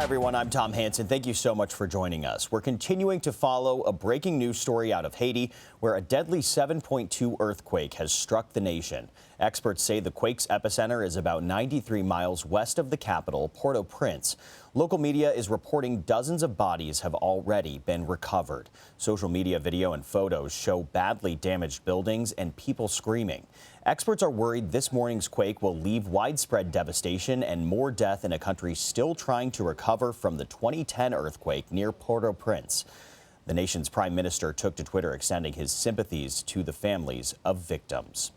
Hi, everyone. I'm Tom Hanson. Thank you so much for joining us. We're continuing to follow a breaking news story out of Haiti, where a deadly 7.2 earthquake has struck the nation. Experts say the quake's epicenter is about 93 miles west of the capital, Port-au-Prince. Local media is reporting dozens of bodies have already been recovered. Social media video and photos show badly damaged buildings and people screaming. Experts are worried this morning's quake will leave widespread devastation and more death in a country still trying to recover from the 2010 earthquake near Port-au-Prince. The nation's prime minister took to Twitter extending his sympathies to the families of victims.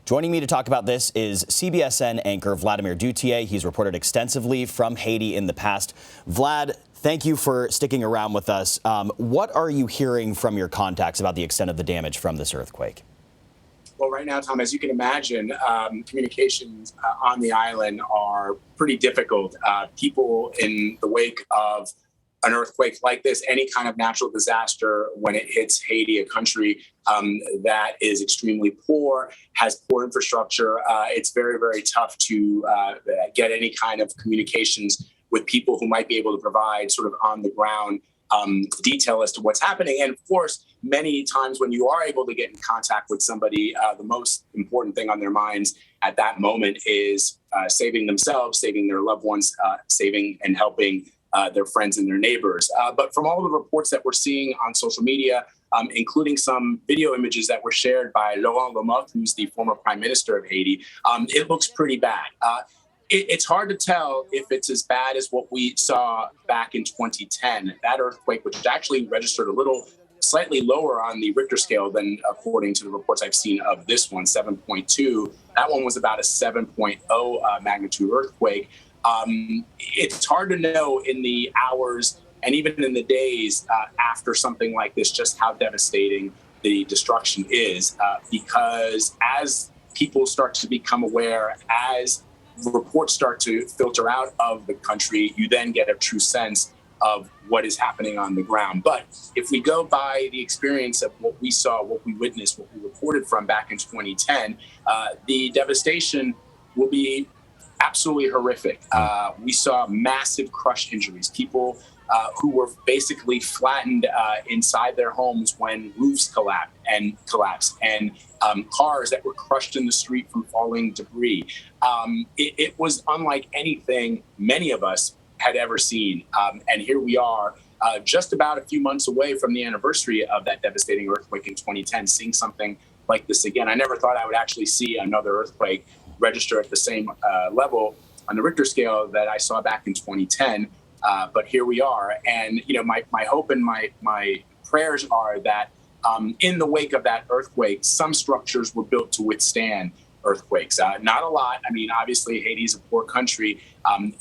Joining me to talk about this is CBSN anchor Vladimir Duthiers. He's reported extensively from Haiti in the past. Vlad, thank you for sticking around with us. What are you hearing from your contacts about the extent of the damage from this earthquake? Well, right now, Tom, as you can imagine, communications on the island are pretty difficult. People in the wake of an earthquake like this, any kind of natural disaster, when it hits Haiti, a country that is extremely poor, has poor infrastructure, it's very, very tough to get any kind of communications with people who might be able to provide sort of on the ground detail as to what's happening. And of course, many times when you are able to get in contact with somebody, the most important thing on their minds at that moment is saving themselves, saving their loved ones, saving and helping their friends and their neighbors. But from all the reports that we're seeing on social media, including some video images that were shared by Laurent Lemaitre, who's the former prime minister of Haiti, it looks pretty bad. It's hard to tell if it's as bad as what we saw back in 2010. That earthquake, which actually registered a little slightly lower on the Richter scale than according to the reports I've seen of this one, 7.2. That one was about a 7.0 magnitude earthquake. It's hard to know in the hours and even in the days after something like this, just how devastating the destruction is, because as people start to become aware, as reports start to filter out of the country, you then get a true sense of what is happening on the ground. But if we go by the experience of what we saw, what we witnessed, what we reported from back in 2010, the devastation will be absolutely horrific. We saw massive crush injuries, people who were basically flattened inside their homes when roofs collapsed, and cars that were crushed in the street from falling debris. It was unlike anything many of us had ever seen. And here we are, just about a few months away from the anniversary of that devastating earthquake in 2010, seeing something like this again. I never thought I would actually see another earthquake register at the same level on the Richter scale that I saw back in 2010. But here we are. And, you know, my hope and my prayers are that in the wake of that earthquake, some structures were built to withstand earthquakes. Not a lot. I mean, obviously, Haiti is a poor country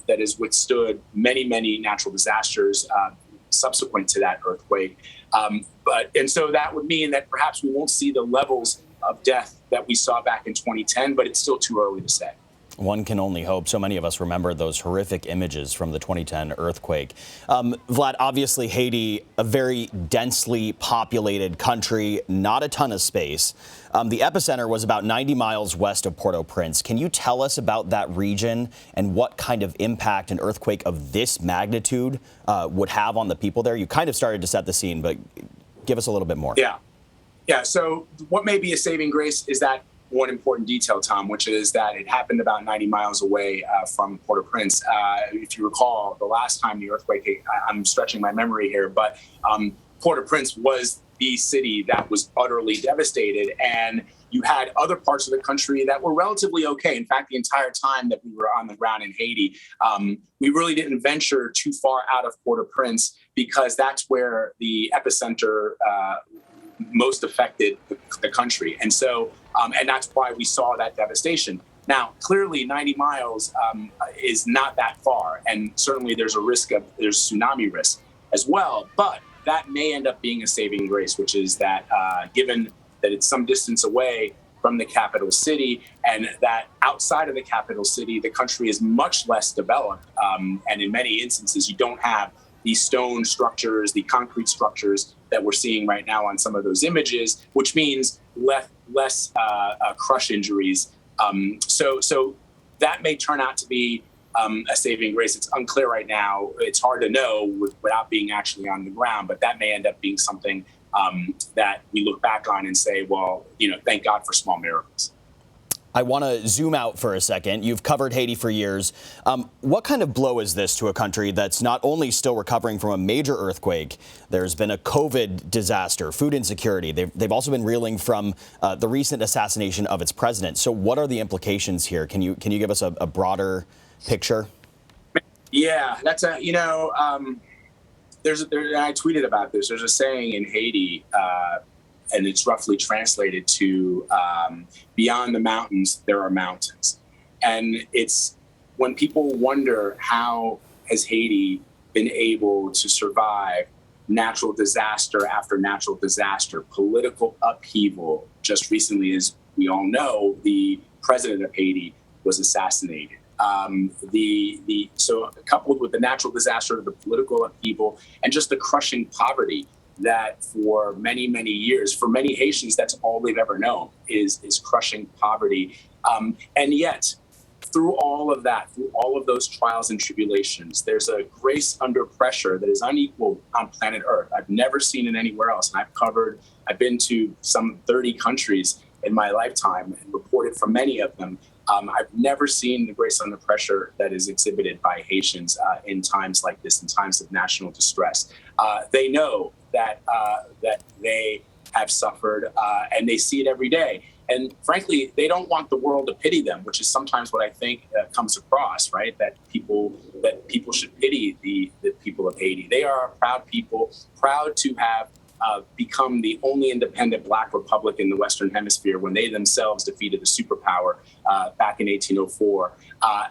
that has withstood many, many natural disasters subsequent to that earthquake. And so that would mean that perhaps we won't see the levels of death that we saw back in 2010, but it's still too early to say. One can only hope. So many of us remember those horrific images from the 2010 earthquake. Vlad, obviously Haiti, a very densely populated country, not a ton of space. The epicenter was about 90 miles west of Port-au-Prince. Can you tell us about that region and what kind of impact an earthquake of this magnitude would have on the people there? You kind of started to set the scene, but give us a little bit more. Yeah. So what may be a saving grace is that one important detail, Tom, which is that it happened about 90 miles away from Port-au-Prince. If you recall, the last time the earthquake hit, I'm stretching my memory here, but Port-au-Prince was the city that was utterly devastated. And you had other parts of the country that were relatively okay. In fact, the entire time that we were on the ground in Haiti, we really didn't venture too far out of Port-au-Prince because that's where the epicenter most affected the country. And so, and that's why we saw that devastation. Now, clearly 90 miles is not that far. And certainly there's there's tsunami risk as well. But that may end up being a saving grace, which is that given that it's some distance away from the capital city and that outside of the capital city, the country is much less developed. And in many instances, you don't have the stone structures, the concrete structures that we're seeing right now on some of those images, which means less crush injuries. So that may turn out to be a saving grace. It's unclear right now. It's hard to know without being actually on the ground, but that may end up being something that we look back on and say, well, thank God for small miracles. I want to zoom out for a second. You've covered Haiti for years. What kind of blow is this to a country that's not only still recovering from a major earthquake, there's been a COVID disaster, food insecurity. They've also been reeling from the recent assassination of its president. So what are the implications here? Can you give us a broader picture? Yeah, that's I tweeted about this. There's a saying in Haiti, and it's roughly translated to beyond the mountains, there are mountains. And it's when people wonder how has Haiti been able to survive natural disaster after natural disaster, political upheaval. Just recently, as we all know, the president of Haiti was assassinated. So coupled with the natural disaster, the political upheaval, and just the crushing poverty that for many, many years, for many Haitians, that's all they've ever known is crushing poverty. And yet, through all of that, through all of those trials and tribulations, there's a grace under pressure that is unequal on planet Earth. I've never seen it anywhere else. And I've been to some 30 countries in my lifetime and reported from many of them. I've never seen the grace under pressure that is exhibited by Haitians in times like this, in times of national distress. They know that they have suffered, and they see it every day. And frankly, they don't want the world to pity them, which is sometimes what I think comes across, right? That people should pity the people of Haiti. They are a proud people, proud to have become the only independent Black republic in the Western Hemisphere when they themselves defeated the superpower back in 1804.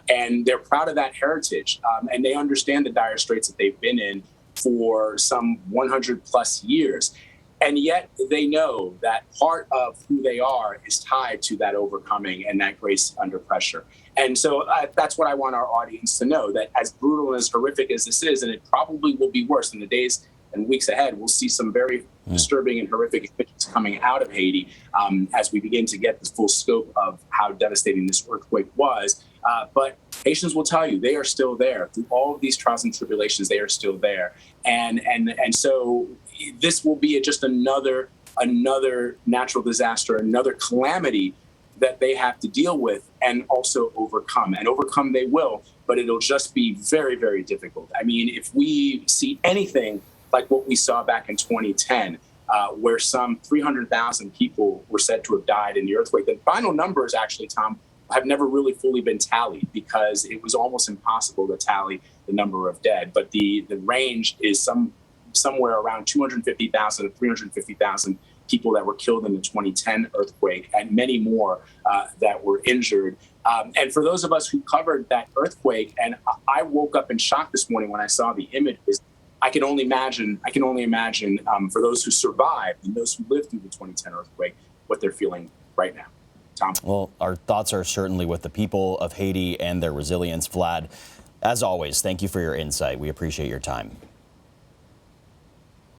And they're proud of that heritage. And they understand the dire straits that they've been in for some 100 plus years. And yet they know that part of who they are is tied to that overcoming and that grace under pressure. And so that's what I want our audience to know, that as brutal and as horrific as this is, and it probably will be worse in the days and weeks ahead, we'll see some very disturbing and horrific images coming out of Haiti as we begin to get the full scope of how devastating this earthquake was. But Haitians will tell you they are still there. Through all of these trials and tribulations, they are still there. And so this will be just another natural disaster, another calamity that they have to deal with and also overcome. And overcome they will, but it'll just be very, very difficult. I mean, if we see anything like what we saw back in 2010, where some 300,000 people were said to have died in the earthquake. The final numbers, actually, Tom, have never really fully been tallied because it was almost impossible to tally the number of dead. But the range is somewhere around 250,000 to 350,000 people that were killed in the 2010 earthquake, and many more that were injured. And for those of us who covered that earthquake, and I woke up in shock this morning when I saw the images. I can only imagine for those who survived and those who lived through the 2010 earthquake, what they're feeling right now. Tom? Well, our thoughts are certainly with the people of Haiti and their resilience. Vlad, as always, thank you for your insight. We appreciate your time.